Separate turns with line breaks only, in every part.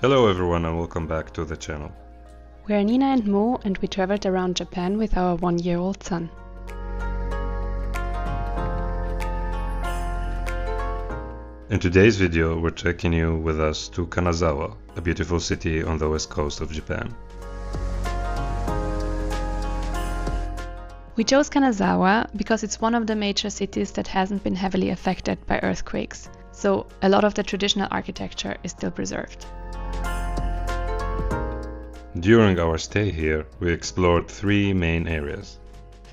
Hello everyone and welcome back to the channel.
We're Nina and Mo, and we traveled around Japan with our 1-year-old son.
In today's video we're taking you with us to Kanazawa, a beautiful city on the west coast of Japan.
We chose Kanazawa because it's one of the major cities that hasn't been heavily affected by earthquakes, so a lot of the traditional architecture is still preserved.
During our stay here, we explored three main areas.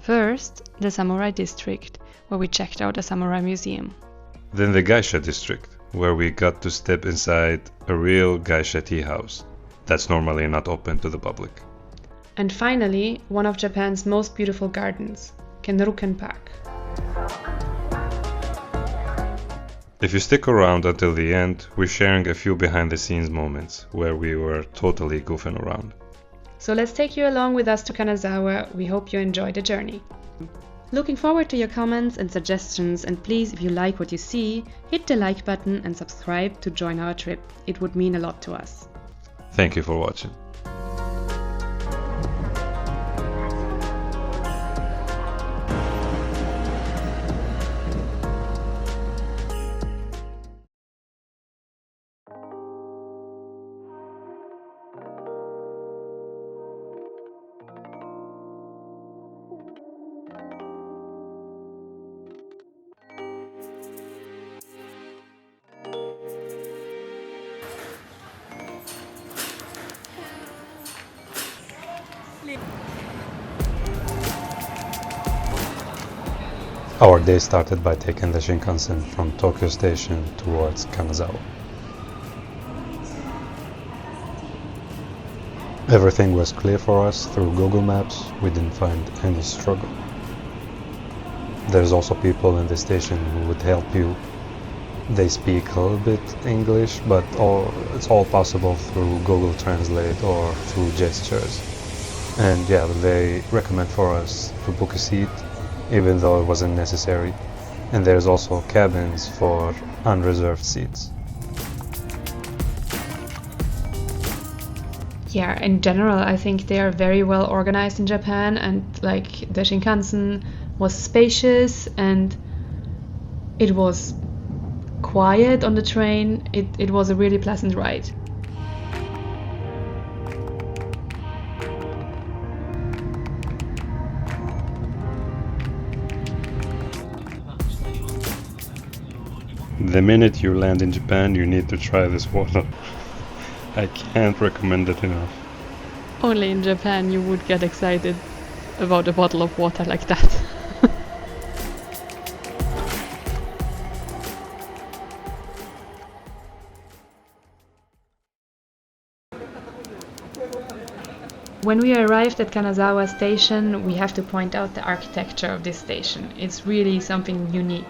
First, the Samurai District, where we checked out a samurai museum.
Then the Geisha District, where we got to step inside a real geisha tea house that's normally not open to the public.
And finally, one of Japan's most beautiful gardens, Kenrokuen Park.
If you stick around until the end, we're sharing a few behind-the-scenes moments where we were totally goofing around.
So let's take you along with us to Kanazawa. We hope you enjoy the journey. Looking forward to your comments and suggestions, and please, if you like what you see, hit the like button and subscribe to join our trip. It would mean a lot to us.
Thank you for watching. Our day started by taking the Shinkansen from Tokyo Station towards Kanazawa. Everything was clear for us through Google Maps. We didn't find any struggle. There's also people in the station who would help you. They speak a little bit English, but it's all possible through Google Translate or through gestures. And yeah, they recommend for us to book a seat, even though it wasn't necessary. And there's also cabins for unreserved seats.
Yeah, in general, I think they are very well organized in Japan, and like the Shinkansen was spacious and it was quiet on the train. It was a really pleasant ride.
The minute you land in Japan, you need to try this water. I can't recommend it enough.
Only in Japan you would get excited about a bottle of water like that. When we arrived at Kanazawa Station, we have to point out the architecture of this station. It's really something unique.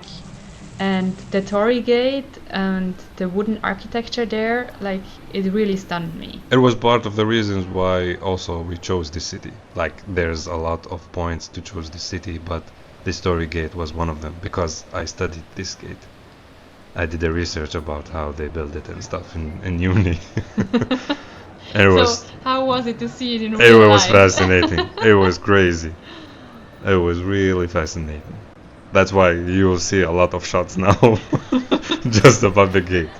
And the Torii Gate and the wooden architecture there, like, it really stunned me.
It was part of the reasons why also we chose this city. Like, there's a lot of points to choose this city, but this Torii Gate was one of them, because I studied this gate. I did a research about how they build it and stuff in uni. And
So how was it to see it in real
it was
life?
fascinating. It was crazy. It was really fascinating. That's why you will see a lot of shots now just above the gate.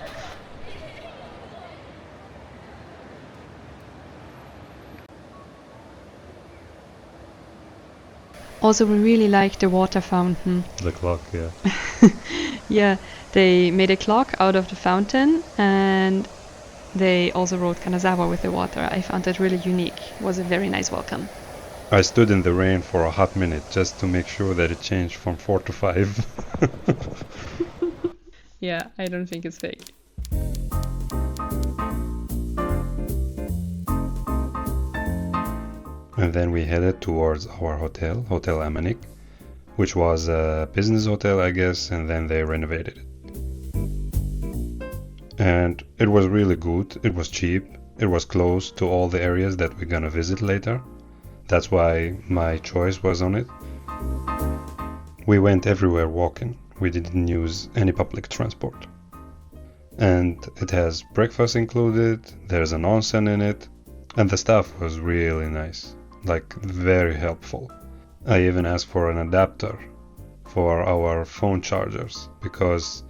Also, we really liked the water fountain.
The clock, yeah.
Yeah, they made a clock out of the fountain, and they also wrote Kanazawa with the water. I found that really unique. It was a very nice welcome.
I stood in the rain for a hot minute just to make sure that it changed from 4 to 5.
Yeah, I don't think it's fake.
And then we headed towards our hotel, Hotel Amanik, which was a business hotel, I guess, and then they renovated it. And it was really good, it was cheap, it was close to all the areas that we're gonna visit later. That's why my choice was on it. We went everywhere walking. We didn't use any public transport. And it has breakfast included, there's an onsen in it, and the staff was really nice, like very helpful. I even asked for an adapter for our phone chargers because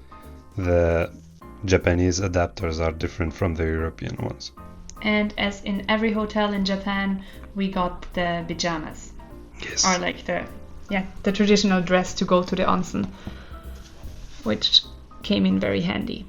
the Japanese adapters are different from the European ones.
And as in every hotel in Japan, we got the pajamas.
Yes.
Or like the traditional dress to go to the onsen, which came in very handy.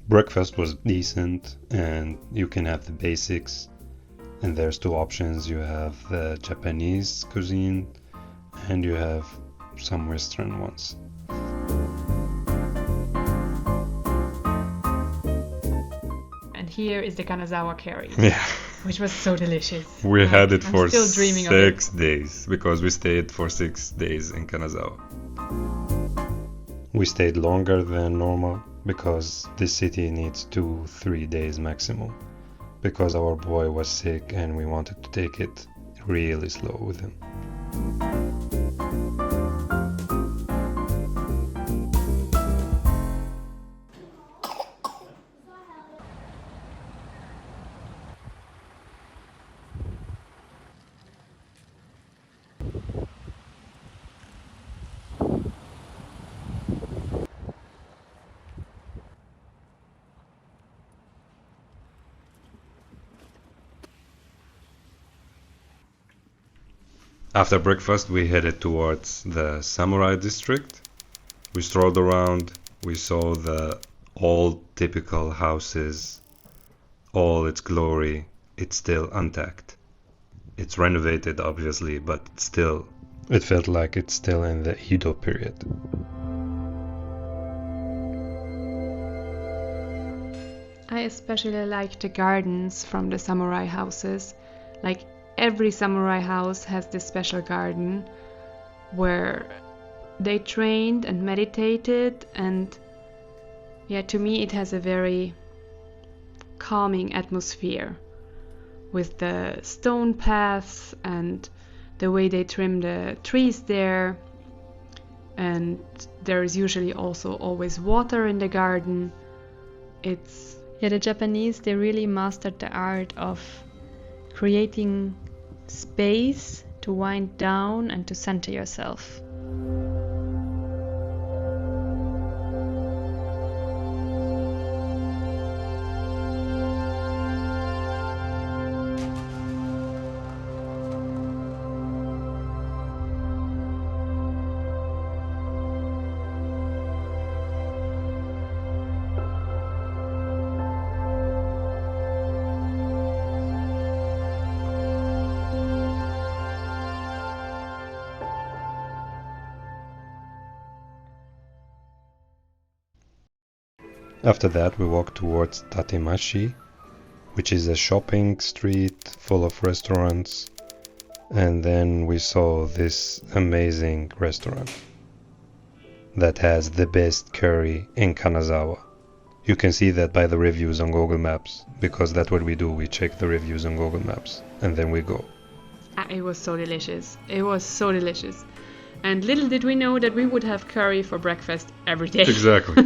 Breakfast was decent, and you can have the basics. And there's two options. You have the Japanese cuisine, and you have some Western ones.
And here is the Kanazawa curry,
Yeah.
which was so delicious.
We had it
I'm
for
still dreaming of it.
6 days because we stayed for 6 days in Kanazawa. We stayed longer than normal because this city needs 2-3 days maximum, because our boy was sick and we wanted to take it really slow with him. After breakfast, we headed towards the Samurai District. We strolled around, we saw the old typical houses, all its glory. It's still intact. It's renovated, obviously, but still, it felt like it's still in the Edo period.
I especially like the gardens from the samurai houses. Like every samurai house has this special garden where they trained and meditated, and to me it has a very calming atmosphere with the stone paths and the way they trim the trees there, and there is usually also always water in the garden. The Japanese, they really mastered the art of creating space to wind down and to center yourself.
After that, we walked towards Tatemashi, which is a shopping street full of restaurants, and then we saw this amazing restaurant that has the best curry in Kanazawa. You can see that by the reviews on Google Maps, because that's what we do. We check the reviews on Google Maps and then we go.
It was so delicious. It was so delicious. And little did we know that we would have curry for breakfast every day.
Exactly.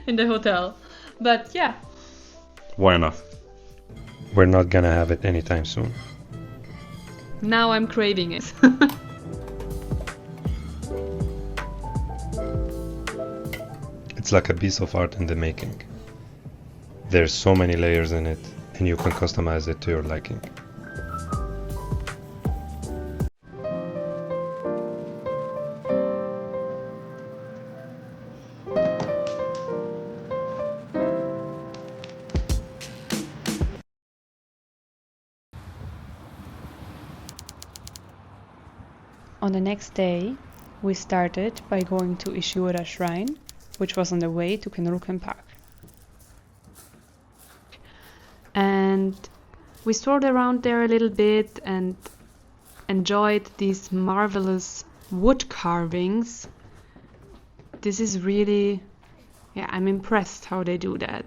In the hotel. But yeah.
Why not? We're not gonna have it anytime soon.
Now I'm craving it.
It's like a piece of art in the making. There's so many layers in it, and you can customize it to your liking.
On the next day, we started by going to Ishiura Shrine, which was on the way to Kenrokuen Park. And we strolled around there a little bit and enjoyed these marvelous wood carvings. This is really, I'm impressed how they do that.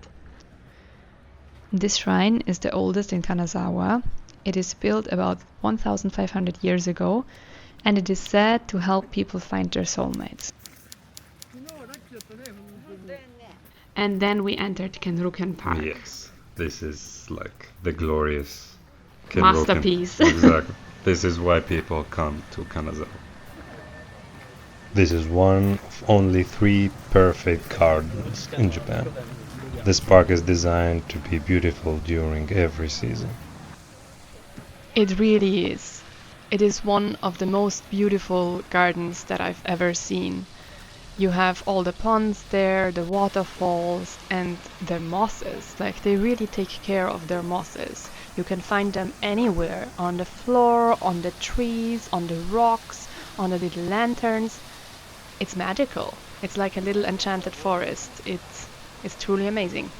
This shrine is the oldest in Kanazawa. It is built about 1,500 years ago, and it is said to help people find their soulmates. And then we entered Kenrokuen Park.
Yes, this is like the glorious
Masterpiece.
Exactly. This is why people come to Kanazawa. This is one of only 3 perfect gardens in Japan. This park is designed to be beautiful during every season.
It really is. It is one of the most beautiful gardens that I've ever seen. You have all the ponds there, the waterfalls, and the mosses. Like, they really take care of their mosses. You can find them anywhere, on the floor, on the trees, on the rocks, on the little lanterns. It's magical. It's like a little enchanted forest. It's truly amazing.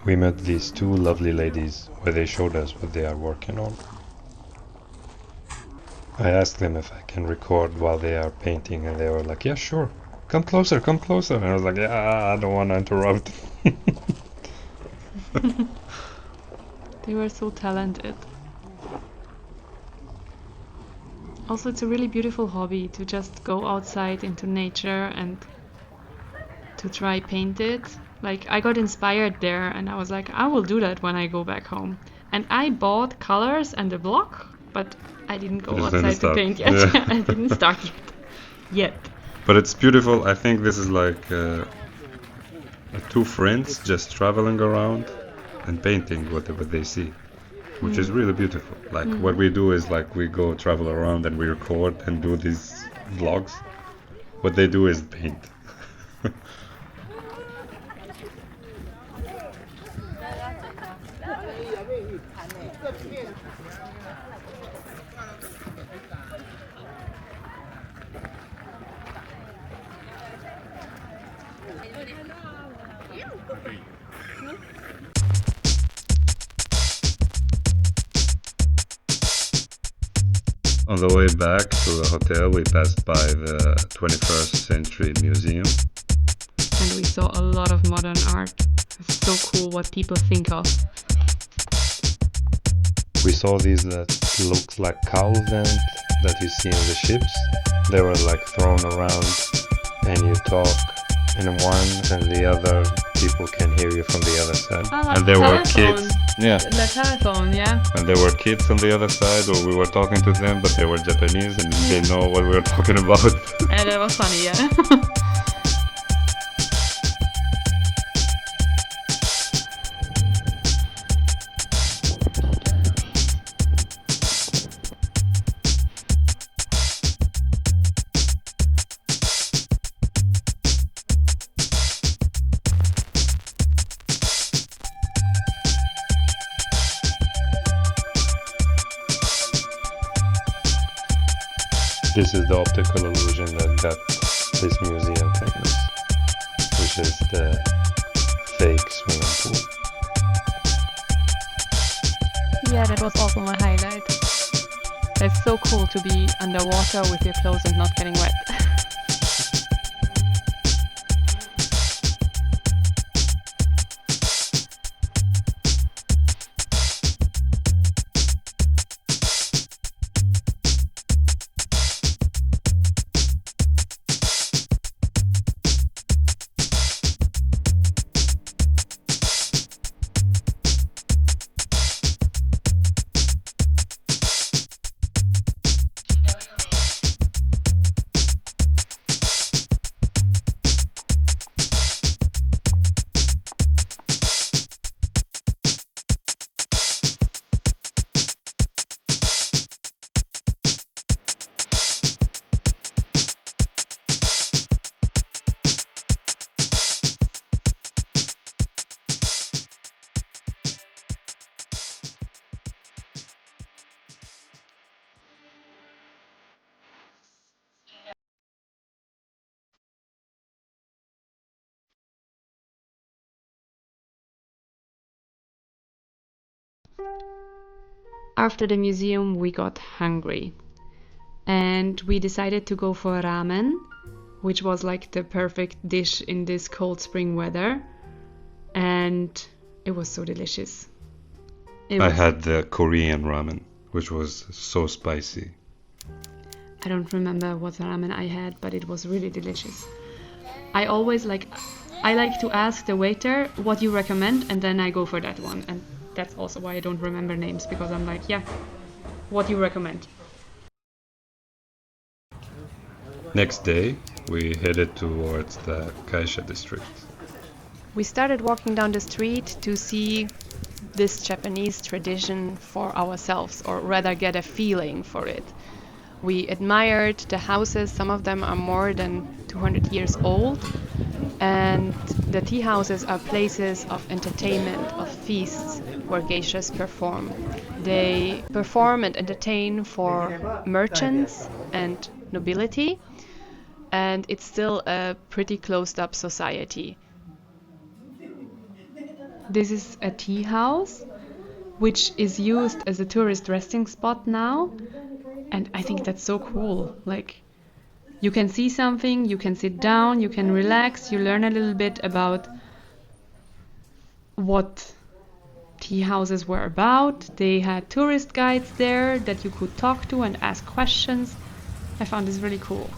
We met these 2 lovely ladies where they showed us what they are working on. I asked them if I can record while they are painting, and they were like, yeah, sure. Come closer, come closer. And I was like, yeah, I don't want to interrupt.
They were so talented. Also, it's a really beautiful hobby to just go outside into nature and to try paint it. Like, I got inspired there and I was like, I will do that when I go back home. And I bought colors and a block, but I didn't go outside to paint yet.
Yeah.
I didn't start yet.
But it's beautiful. I think this is like 2 friends just traveling around and painting whatever they see, which is really beautiful. Like, what we do is like we go travel around and we record and do these vlogs. What they do is paint. On the way back to the hotel, we passed by the 21st Century Museum.
And we saw a lot of modern art. It's so cool what people think of.
We saw these that looked like cowl vent that you see in the ships. They were like thrown around and you talk in one and the other people can hear you from the other side.
Like
and there were kids. Yeah.
The telephone, yeah.
And there were kids on the other side, or we were talking to them, but they were Japanese and they didn't know what we were talking about.
And it was funny, yeah.
This is the optical illusion that got this museum famous, which is the fake swimming pool.
Yeah, that was also my highlight. It's so cool to be underwater with your clothes and not getting wet. After the museum, we got hungry and we decided to go for ramen, which was like the perfect dish in this cold spring weather, and it was so delicious.
I had the Korean ramen, which was so spicy.
I don't remember what ramen I had, but it was really delicious. I like to ask the waiter what you recommend, and then I go for that one. And that's also why I don't remember names, because I'm like, yeah, what you recommend.
Next day, we headed towards the Geisha District.
We started walking down the street to see this Japanese tradition for ourselves, or rather get a feeling for it. We admired the houses. Some of them are more than 200 years old, and the tea houses are places of entertainment, of feasts where geishas perform. They perform and entertain for merchants and nobility, and it's still a pretty closed up society. This is a tea house, which is used as a tourist resting spot now, and I think that's so cool. Like, you can see something, you can sit down, you can relax, you learn a little bit about what tea houses were about. They had tourist guides there that you could talk to and ask questions. I found this really cool.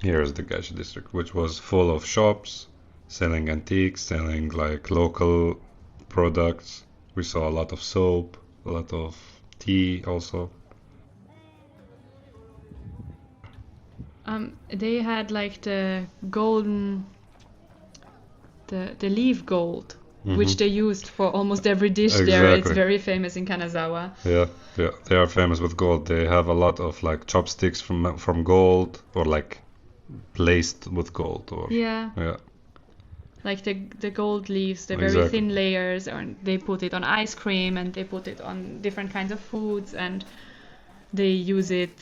Here's the Geisha District, which was full of shops selling antiques, selling like local products. We saw a lot of soap, a lot of tea also.
They had like the golden, the leaf gold, which they used for almost every dish there. It's very famous in Kanazawa.
Yeah, they are famous with gold. They have a lot of like chopsticks from gold, or like placed with gold, or
yeah. Like the gold leaves, the very thin layers, and they put it on ice cream, and they put it on different kinds of foods, and they use it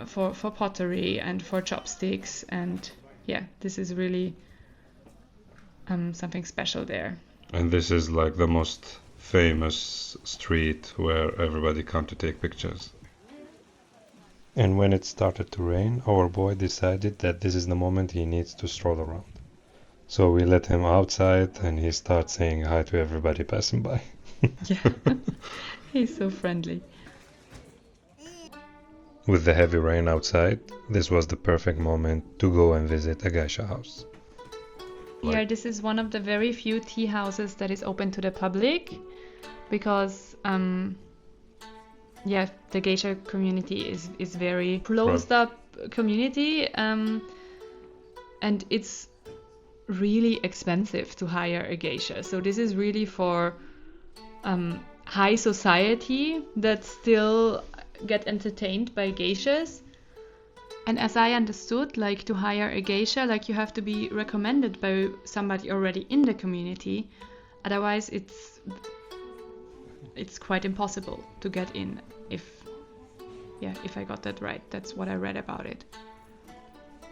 for pottery and for chopsticks. And yeah, this is really something special there.
And this is like the most famous street where everybody come to take pictures. And when it started to rain, our boy decided that this is the moment he needs to stroll around. So we let him outside and he starts saying hi to everybody passing by.
Yeah, he's so friendly.
With the heavy rain outside, this was the perfect moment to go and visit a geisha house.
Here, this is one of the very few tea houses that is open to the public because, the geisha community is very closed up community, and it's really expensive to hire a geisha. So this is really for high society that still get entertained by geishas. And as I understood, like to hire a geisha, like you have to be recommended by somebody already in the community. Otherwise, it's quite impossible to get in. If I got that right, that's what I read about it.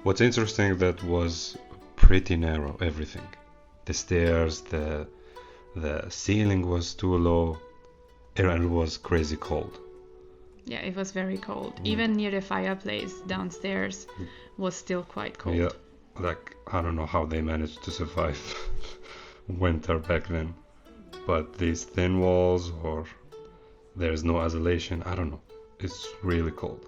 What's interesting, that was pretty narrow, everything. The stairs, the ceiling was too low, and it was crazy cold.
Yeah, it was very cold. Even near the fireplace downstairs was still quite cold.
Yeah, like I don't know how they managed to survive winter back then. But these thin walls, or there's no isolation, I don't know. It's really cold.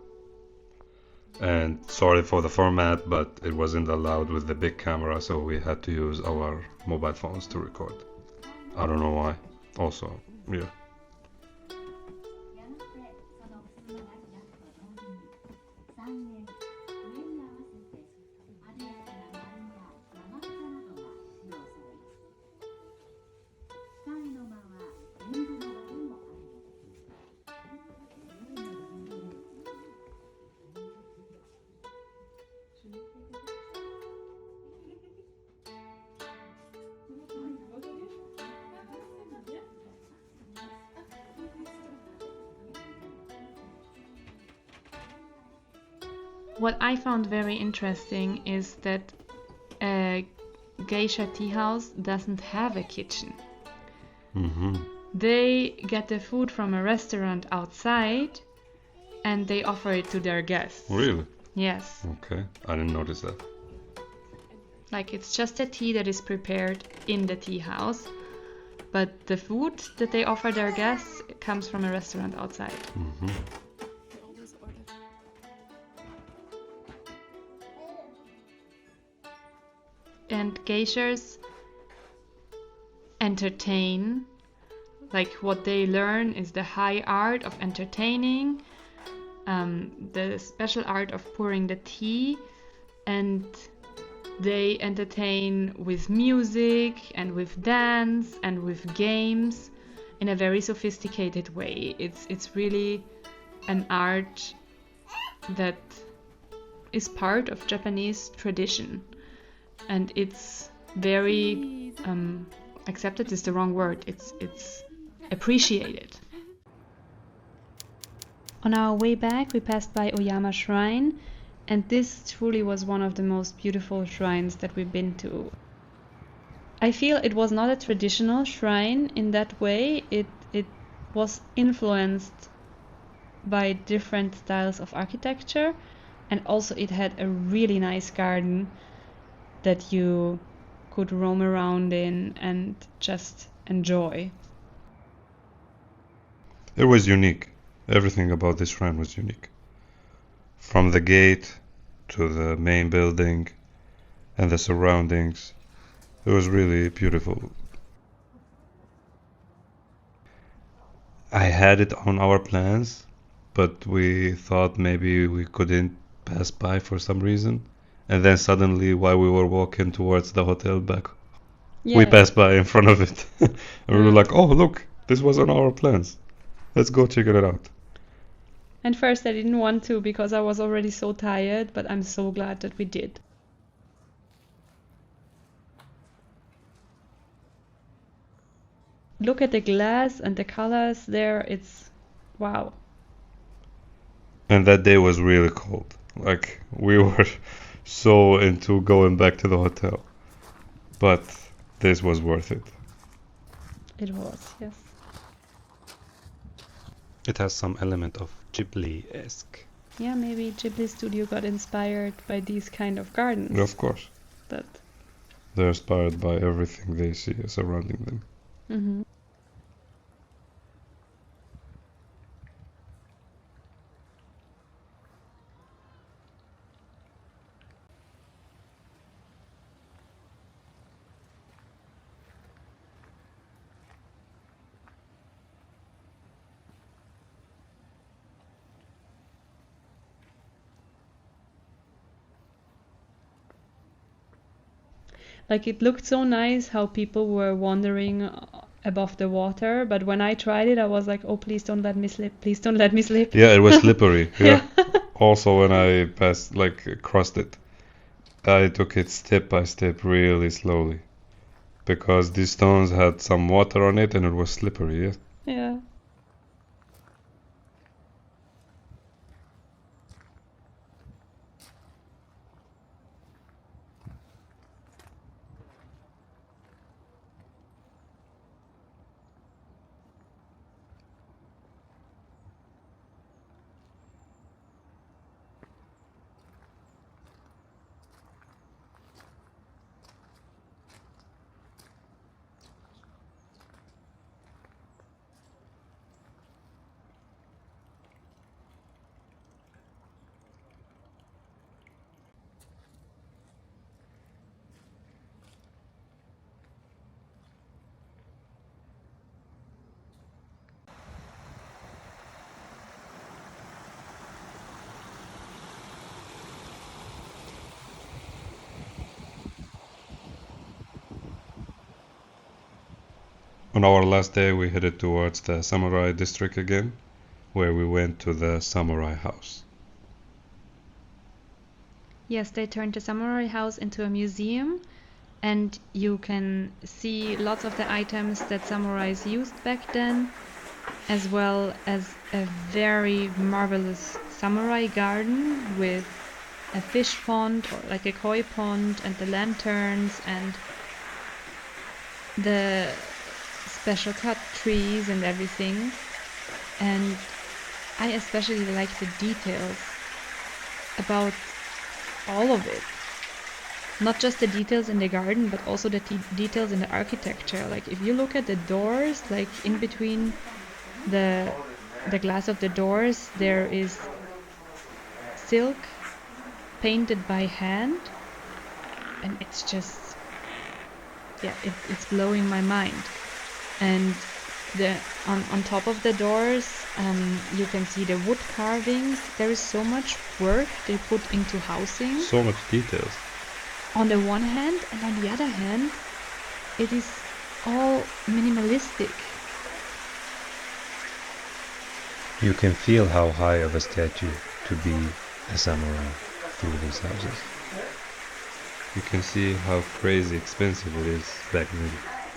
And sorry for the format, but it wasn't allowed with the big camera, so we had to use our mobile phones to record. I don't know why. Also, yeah.
What I found very interesting is that a geisha tea house doesn't have a kitchen.
Mm-hmm.
They get the food from a restaurant outside and they offer it to their guests.
Really?
Yes.
Okay, I didn't notice that.
Like it's just a tea that is prepared in the tea house, but the food that they offer their guests comes from a restaurant outside.
Mm-hmm.
And geishas entertain, like what they learn is the high art of entertaining, the special art of pouring the tea, and they entertain with music and with dance and with games in a very sophisticated way. It's really an art that is part of Japanese tradition. And it's very accepted is the wrong word. It's appreciated. On our way back, we passed by Oyama Shrine, and this truly was one of the most beautiful shrines that we've been to. I feel it was not a traditional shrine in that way. It was influenced by different styles of architecture, and also it had a really nice garden that you could roam around in and just enjoy.
It was unique. Everything about this shrine was unique. From the gate to the main building and the surroundings. It was really beautiful. I had it on our plans, but we thought maybe we couldn't pass by for some reason. And then suddenly, while we were walking towards the hotel back, we passed by in front of it. And we were like, oh, look, this was on our plans. Let's go check it out.
And first I didn't want to because I was already so tired, but I'm so glad that we did. Look at the glass and the colors there, it's wow.
And that day was really cold. Like, we were so into going back to the hotel. But
this was worth it.
It was, yes.
It has some element of Ghibli-esque.
Yeah, maybe Ghibli Studio got inspired by these kind of gardens.
Of course.
That.
They're inspired by everything they see surrounding them.
Mm-hmm. Like, it looked so nice how people were wandering above the water, but when I tried it, I was like, oh, please don't let me slip, please don't let me slip.
Yeah, it was slippery. Yeah.
Yeah.
Also, when I crossed it, I took it step by step really slowly. Because these stones had some water on it and it was slippery, yeah.
Yeah.
On our last day, we headed towards the Samurai District again, where we went to the Samurai House.
Yes, they turned the Samurai House into a museum, and you can see lots of the items that samurais used back then, as well as a very marvelous samurai garden with a fish pond, or like a koi pond, and the lanterns and the special cut trees and everything. And I especially like the details about all of it. Not just the details in the garden, but also the details in the architecture. Like, if you look at the doors, like in between the glass of the doors, there is silk painted by hand, and it's just, yeah, it's blowing my mind. And on top of the doors, you can see the wood carvings. There is so much work they put into housing.
So much details.
On the one hand, and on the other hand, it is all minimalistic.
You can feel how high of a statue to be a samurai through these houses.
You can see how crazy expensive it is back then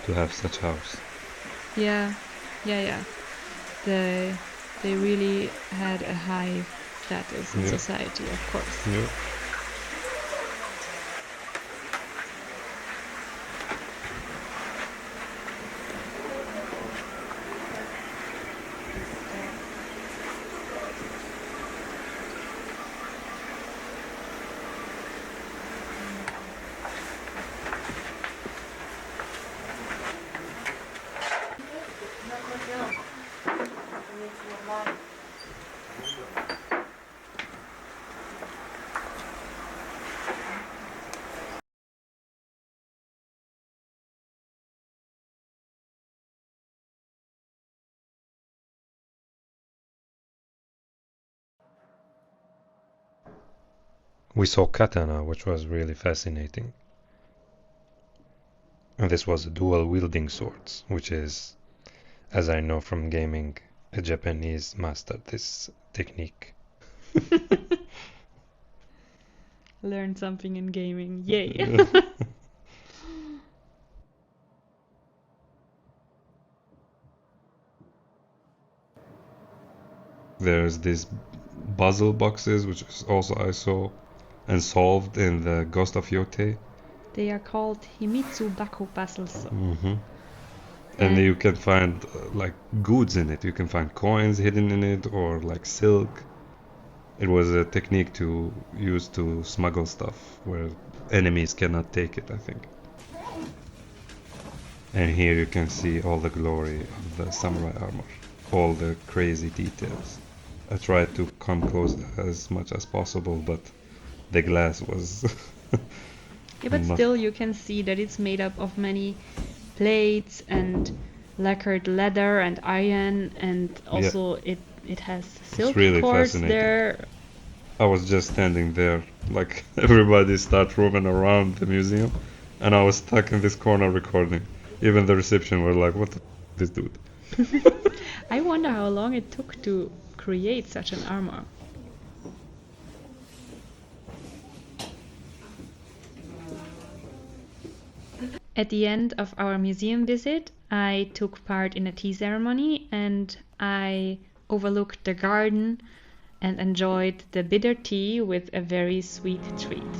to have such house.
Yeah. They really had a high status in society, of course.
Yeah.
We saw katana, which was really fascinating. And this was dual wielding swords, which is, as I know from gaming, a Japanese mastered this technique.
Learned something in gaming. Yay!
There's these puzzle boxes, which is also I saw and solved in the Ghost of Yotei,
They are called Himitsu Baku Baselso.
Mm-hmm. And you can find like goods in it. You can find coins hidden in it, or like silk. It was a technique to use to smuggle stuff where enemies cannot take it, I think. And here you can see all the glory of the samurai armor, all the crazy details. I tried to come close as much as possible, but the glass was
Yeah, but
not-
still you can see that it's made up of many plates and lacquered leather and iron, and also it has silk
really
cords
fascinating.
there.
I was just standing there, like everybody started roaming around the museum, and I was stuck in this corner recording. Even the reception were like, "What the f- this dude?"
I wonder how long it took to create such an armor. At the end of our museum visit, I took part in a tea ceremony and I overlooked the garden and enjoyed the bitter tea with a very sweet treat.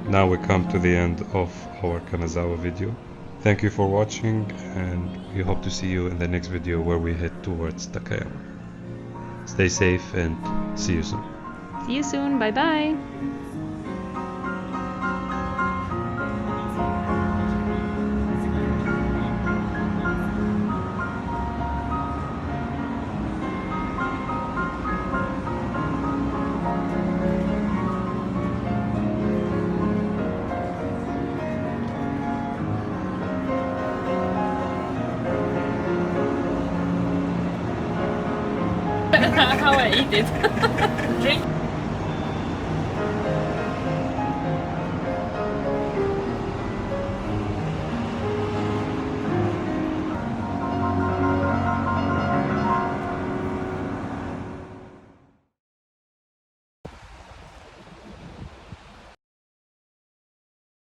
Now we come to the end of our Kanazawa video. Thank you for watching, and we hope to see you in the next video where we head towards Takayama. Stay safe and see you soon.
See you soon, bye bye! How I eat it. Drink.